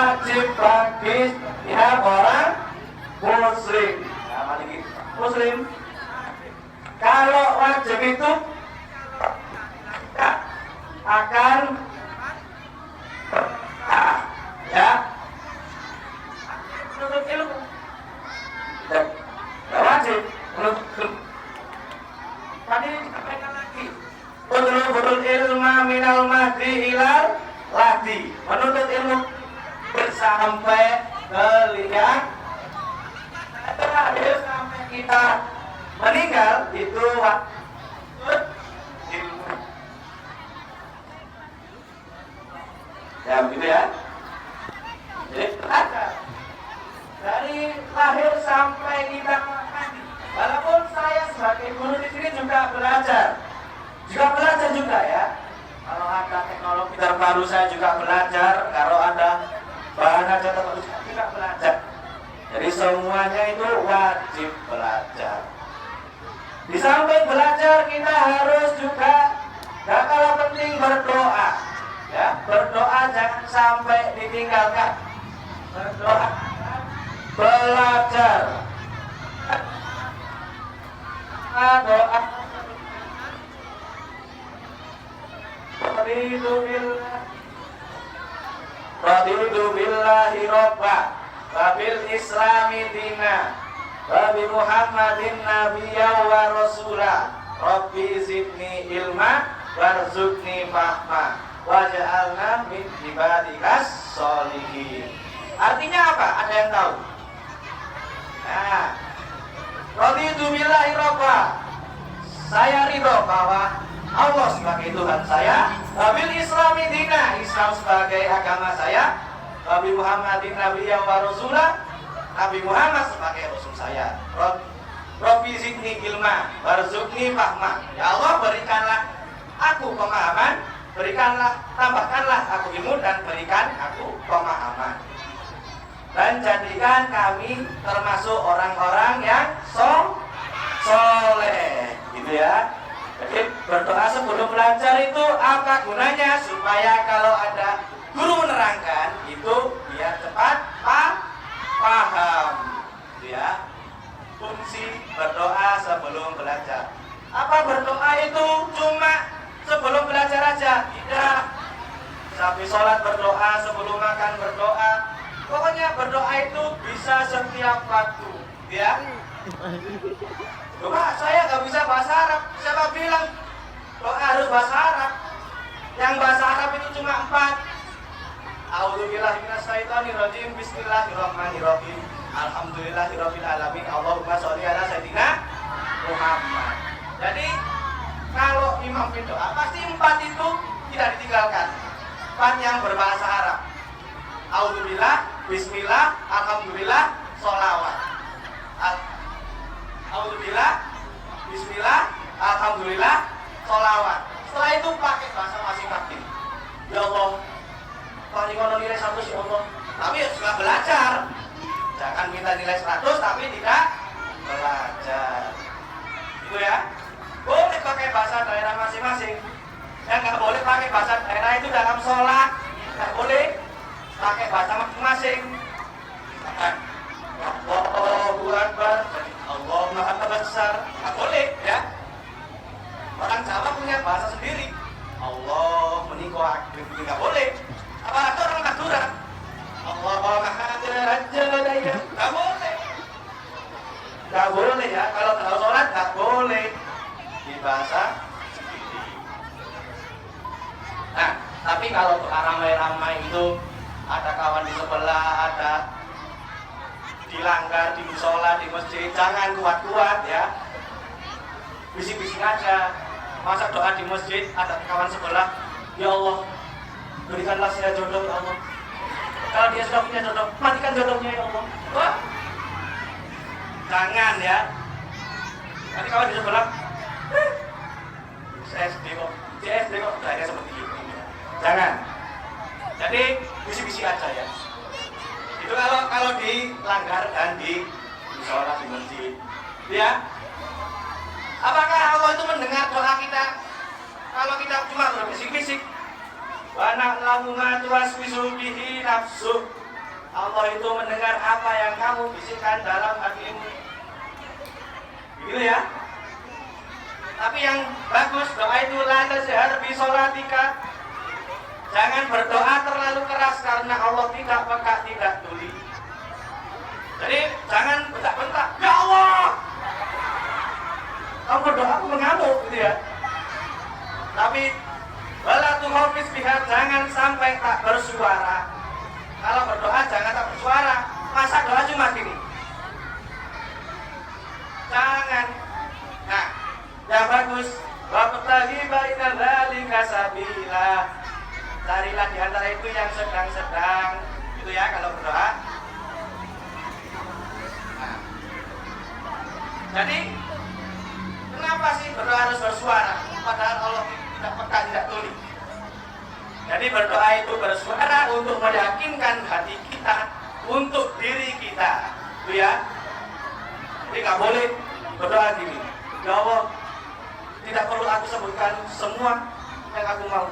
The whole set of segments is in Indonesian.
wajib bagi pihak orang muslim. Nah, muslim. Kalau wajib itu akan ya menuntut ilmu. Tidak wajib menuntut ilmu. Tadi disampaikan lagi. Utlubul ilma minal mahdi ilal lahdi. Menuntut ilmu sampai ke liang terakhir sampai kita meninggal itu wajib ilmu. Ya begitu ya. Jadi belajar dari lahir sampai kita mati. Walaupun saya sebagai guru di sini juga belajar juga ya. Kalau ada teknologi terbaru saya juga belajar. Kalau ada bahan aja terbaru juga belajar. Jadi semuanya itu wajib belajar. Di samping belajar kita harus juga gak kalah penting berdoa. Ya, berdoa jangan sampai ditinggalkan. Berdoa, belajar. Doa. Raditu billahi robba, wabil islami dina, wabi muhammadin nabiyya wa rasulah, rabbi zidni ilma, warzuqni fahma, waj'alna min ibadikas sholihin. Artinya apa? Ada yang tahu? Nah, raditu billahi robba, saya ridho bahwa Allah sebagai Tuhan saya, wabil islami dina, Islam sebagai agama saya, wabi muhammadin nabiyya wa rasulah, Nabi Muhammad sebagai rasul saya. Rabbi zidni ilma warzuqni fahma. Ya Allah, berikanlah aku pemahaman, tambahkanlah aku ilmu dan berikan aku pemahaman. Dan jadikan kami termasuk orang-orang yang soleh, gitu ya. Jadi berdoa sebelum belajar itu apa gunanya? Supaya kalau ada guru menerangkan itu biar cepat paham, ya. Fungsi berdoa sebelum belajar. Apa berdoa itu cuma sebelum belajar aja? Tidak. Sampai sholat berdoa, sebelum makan berdoa. Pokoknya berdoa itu bisa setiap waktu, ya. Pak, saya nggak bisa bahasa Arab. Siapa bilang doa harus bahasa Arab? Yang bahasa Arab itu cuma 4. A'udzubillahi minasyaitonirrajim. Bismillahirrahmanirrahim. Alhamdulillahirabbil alamin. Allahumma sholli ala sayyidina Muhammad. Jadi kalau imam berdoa pasti 4 itu tidak ditinggalkan. 4 yang berbahasa Arab. A'udzubillah, bismillah, alhamdulillah, sholawat. Alhamdulillah, bismillah, alhamdulillah, sholawat. Setelah itu pakai bahasa masing-masing. Ya Allah, paringono nilai 100 ya Allah. Tapi juga belajar. Jangan minta nilai 100 tapi tidak belajar. Itu ya. Boleh pakai bahasa daerah masing-masing. Yang nggak boleh pakai bahasa daerah itu dalam sholat. Nggak boleh pakai bahasa masing-masing. Allahu Akbar, Allah Maha Besar. Nggak boleh ya. Orang Jawa punya bahasa sendiri. Allah meniko aktif, nggak boleh. Apa itu orang Madura? Allah Maha Daya. Nggak boleh. Nggak boleh ya. Kalau dalam sholat nggak boleh di bahasa sendiri. Nah, tapi kalau ramai-ramai itu ada kawan di sebelah, ada dilanggar di musola, di masjid, jangan kuat-kuat ya. Bisik-bisik aja. Masa doa di masjid ada kawan sebelah, ya Allah, berikanlah saya jodoh ya Allah. Kalau dia sudah punya jodoh, matikan jodohnya ya Allah. Wah. Jangan ya. Nanti kawan di sebelah, CSD kok kayaknya seperti itu. Jangan. Jadi bisik-bisik aja ya. Itu kalau dilanggar dan di musola, di masjid, ya. Apakah Allah itu mendengar doa kita? Kalau kita cuma berbisik-bisik, wa na'lamu ma tuwaswisu bihi nafsu, Allah itu mendengar apa yang kamu bisikkan dalam hatimu. Begitu ya. Tapi yang bagus doa itu la tajhar bi sholatika. Jangan berdoa terlalu keras karena Allah tidak peka, tidak tuli. Jadi jangan bentak-bentak, ya Allah. Kamu berdoa aku mengamuk gitu ya. Tapi wala tuhafis biha, jangan sampai tak bersuara. Kalau berdoa jangan tak bersuara. Masa doa cuma gini? Jangan. Nah, yang bagus wabtaghi baina dzalika sabila. Carilah di antara itu yang sedang-sedang. Gitu ya kalau berdoa. Nah. Jadi kenapa sih berdoa harus bersuara? Padahal Allah tidak peka, tidak tuli. Jadi berdoa itu bersuara untuk meyakinkan hati kita, untuk diri kita, itu ya. Jadi nggak boleh berdoa gini, ya Allah, tidak perlu aku sebutkan semua yang aku mau,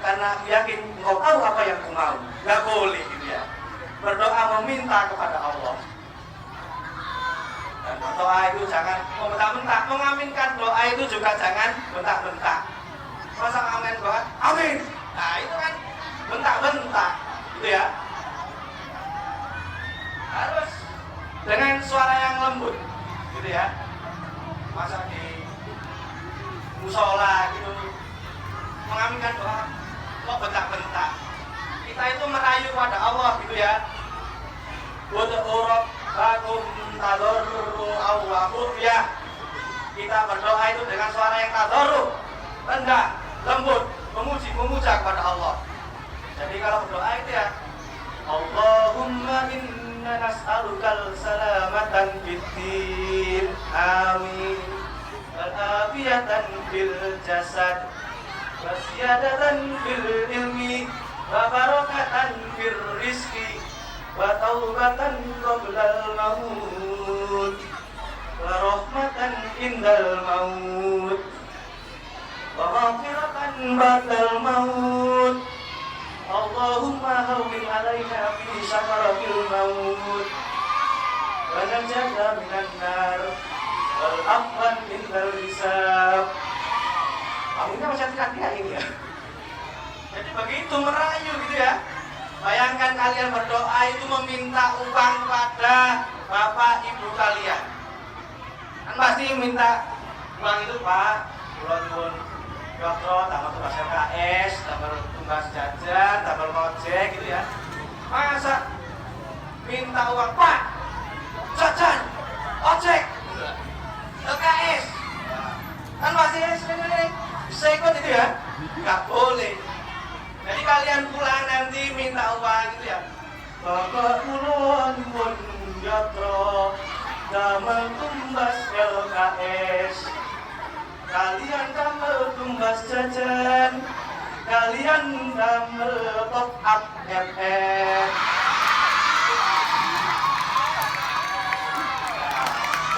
karena aku yakin Engkau tahu apa yang aku mau. Nggak boleh gitu ya. Berdoa meminta kepada Allah. Dan berdoa itu jangan membentak-bentak, mengaminkan doa itu juga jangan bentak-bentak. Masa amin doa, amin. Nah itu kan bentak-bentak, gitu ya. Harus dengan suara yang lembut, gitu ya. Masa di musola gitu mengaminkan doa, kok bentak-bentak. Kita itu merayu pada Allah, gitu ya. Bakum tadorru awwahud ya. Kita berdoa itu dengan suara yang tadorru, rendah, lembut, memuja kepada Allah. Jadi kalau berdoa itu ya, Allahumma inna nas'alukal salamatan fiddin, amin, wal afiyatan fil jasad, wasiyadatan fil ilmi, wa barakatan fil rizki, wa taubatan qablal maut, wa rahmatan indal maut, wa maghfiratan ba'dal maut. Allahumma hawwin 'alaina fi sakaratil maut, wa najjana minan nar, wal afwan indal hisab. Aminnya masih teriak-teriak ini ya. Jadi begitu merayu gitu ya. Bayangkan kalian berdoa itu meminta uang kepada bapak ibu kalian. Kan pasti minta uang itu, Pak, kula nyuwun Yotro, tambah tugas LKS, tambah tugas jajan, tambah ngojek gitu ya. Masa minta uang, Pak, jajan, ojek, LKS, kan pasti sering bisa ikut itu ya. Nggak boleh. Jadi kalian pulang nanti minta uang gitu ya. Bapak kula nyuwun Yotro, damel tumbas LKS, kalian damel tumbas jajan, kalian damel top up FF.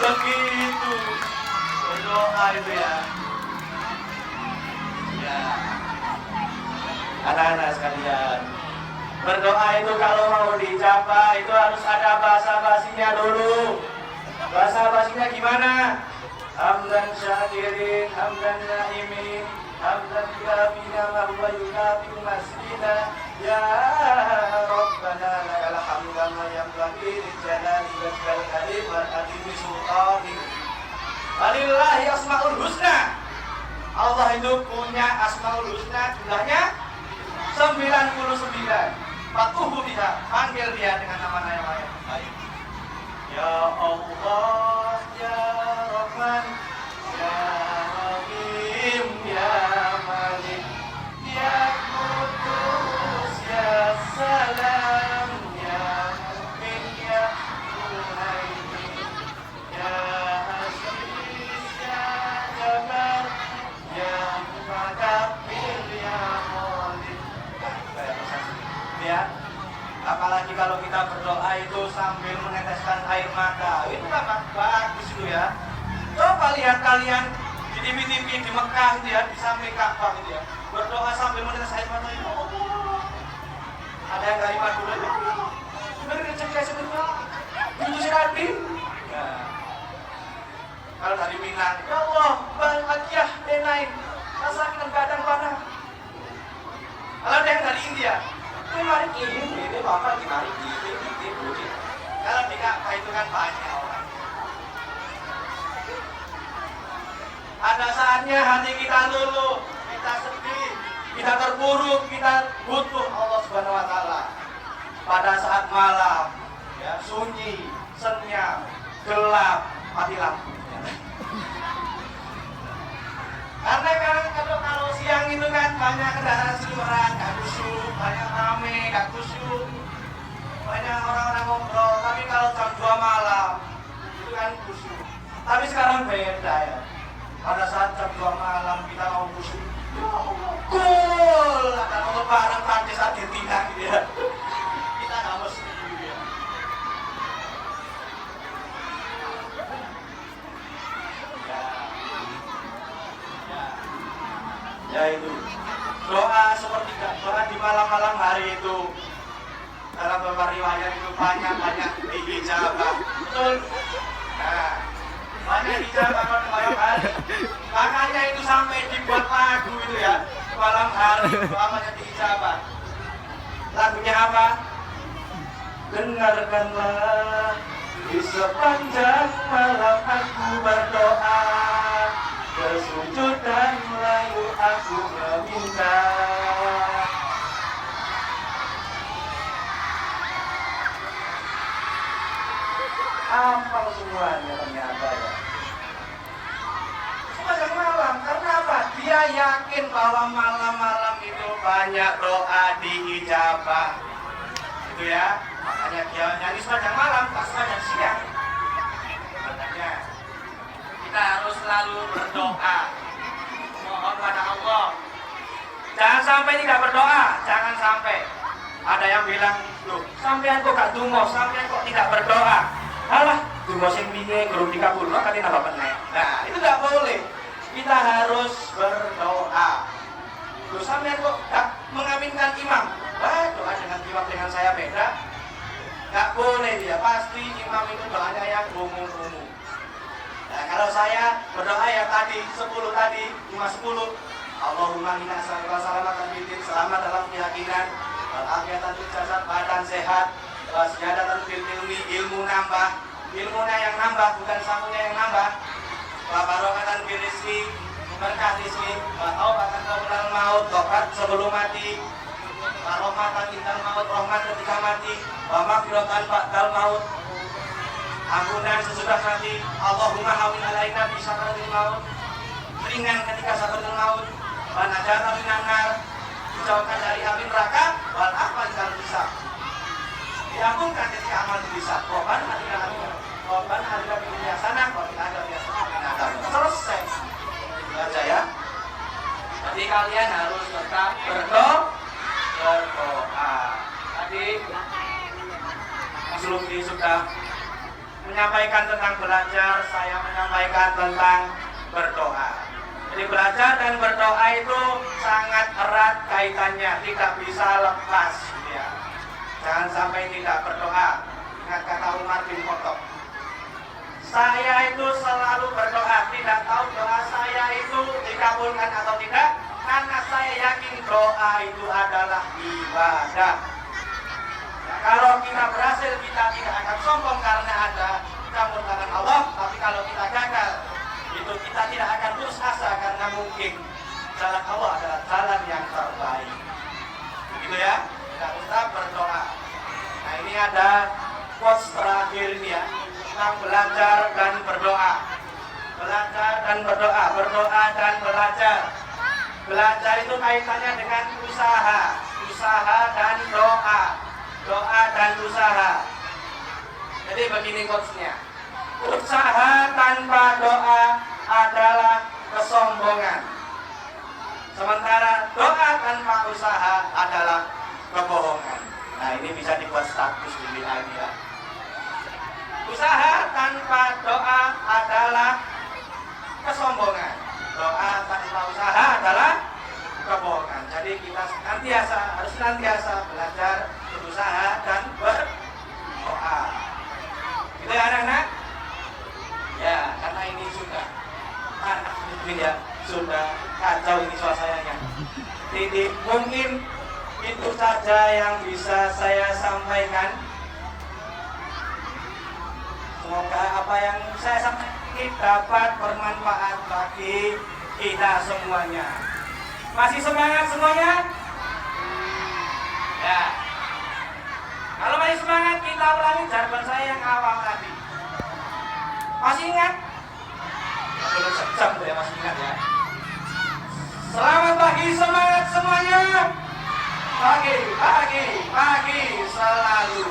Begitu berdoa itu ya. Ya, anak-anak sekalian, berdoa itu kalau mau dicapai itu harus ada bahasa basinya dulu. Bahasa basinya gimana? Hamdan syakirin, hamdan naimin, hamdan kabina mahwa yukabiru masjida, ya Rabbana lakal hamda ma yanbaghi lijalali wajhal karim wa adimi sultani. Walillahi asmaul husna. Allah itu punya asmaul husna, jumlahnya 99. Fatuhu biha, panggil dia dengan nama-nama yang baik. Ya Allah, ya Rahman, ya Rahim, ya Malik, ya Qudus, ya Salam, ya Mu'min, ya Muhaimin, ya Aziz, ya Jabbar, ya Mutakabbir, ya Khalid. Ya, apalagi kalau kita berdoa itu sambil meneteskan air mata, itu kan bagus itu ya. Coba lihat kalian di TV-TV di Mekah itu ya, di samping Ka'bah itu ya, berdoa sambil menetes air mata itu. Ada yang dari Madura itu, ngeri apa gimana gitu. Kalau di Ka'bah itu kan banyak orang. Ada saatnya hati kita luluh, kita sedih, kita terpuruk, kita butuh Allah Subhanahu wa taala. Pada saat malam, ya, sunyi, senyap, gelap, mati lampu. Karena kalau siang itu kan banyak kendaraan seliweran, gak khusyuk, banyak rame, gak khusyuk, banyak orang-orang ngobrol. Tapi kalau jam 2 malam itu kan khusyuk. Tapi sekarang beda ya. Pada saat jam 2 malam kita mau khusyuk, cool, akan nonton bareng Prancis Argentina gitu ya. Kita nggak mesti gitu ya. Ya itu doa seperti doa di malam-malam hari itu dalam beberapa riwayat itu banyak diijabah. Betul. Nah, banyak dijabah pada malam hari. Makanya itu sampai dibuat lagu itu ya, malam hari banyak diijabah. Lagunya apa? Dengarkanlah di sepanjang malam aku berdoa, bersujud dan lalu aku meminta. Hafal semuanya ternyata ya. Sepanjang malam, karena apa? Dia yakin bahwa malam-malam itu banyak doa diijabah. Itu ya, makanya dia nyanyi sepanjang malam, tak sepanjang siang. Makanya kita harus selalu berdoa, mohon pada Allah. Jangan sampai tidak berdoa, jangan sampai. Ada yang bilang, loh, sampean kok gak dungo, sampean kok tidak berdoa. Alah, dungo sing piye guru dikabulno kate tambah penek. Nah, itu gak boleh. Kita harus berdoa. Loh, sampean kok gak mengaminkan imam? Wah, doa dengan saya beda. Gak boleh dia, pasti imam itu doanya yang umum-umum. Nah, kalau saya berdoa ya tadi, 10 tadi, cuma 10. Allahumma inna as'aluka salamatan fid din, selamat dalam keyakinan, walafiatan fil jasad, badan sehat, wasiyadatan fil ilmi, ilmu nambah, ilmunya yang nambah, bukan sambungnya yang nambah, wabarokatan fil rizki, berkah rizki, taubatan qabla maut, tobat sebelum mati, rahmatan indal maut, rahmat ketika mati, wa maghfiratan ba'dal maut, ampunan sesudah mati. Allahumma hawin alaina bi sakaratil maut, ringan ketika sakaratil maut, wa najata minan nar, dijauhkan dari api neraka, wal afwan kalau bisa diampunkan ketika amal bisa. Korban hadira dunia sana, korban ada biasa selesai. Baca ya. Jadi kalian harus tetap berdoa. Tadi Mas Lutfi sudah menyampaikan tentang belajar, saya menyampaikan tentang berdoa. Jadi belajar dan berdoa itu sangat erat kaitannya, tidak bisa lepas ya. Jangan sampai tidak berdoa. Ingat kata Umar bin Khattab, saya itu selalu berdoa, tidak tahu doa saya itu dikabulkan atau tidak, karena saya yakin doa itu adalah ibadah. Nah, kalau kita berhasil, kita tidak akan sombong karena ada campur tangan Allah. Tapi kalau kita gagal, itu kita tidak akan putus asa karena mungkin jalan Allah adalah jalan yang terbaik. Begitu ya, kita tetap berdoa. Nah, ini ada quotes terakhir ini ya, tentang belajar dan berdoa. Belajar dan berdoa, berdoa dan belajar. Belajar itu kaitannya dengan usaha, usaha dan doa, doa dan usaha. Jadi begini quotesnya, usaha tanpa doa adalah kesombongan, sementara doa tanpa usaha adalah kebohongan. Nah, ini bisa dibuat status di WA ini ya. Usaha tanpa doa adalah kesombongan, doa tanpa usaha adalah kebohongan. Jadi kita harus senantiasa belajar, berusaha dan berdoa. Gitu ya anak-anak? Ya, karena ini sudah sudah kacau ini suasananya. Jadi mungkin Itu saja yang bisa saya sampaikan. Semoga apa yang saya sampaikan ini dapat bermanfaat bagi kita semuanya. Masih semangat semuanya? Ya. Kalau masih semangat, kita ulangi jargon saya yang awal tadi. Masih ingat? Ya, belum sejam ya, masih ingat ya. Selamat pagi, semangat semuanya. Pagi selalu.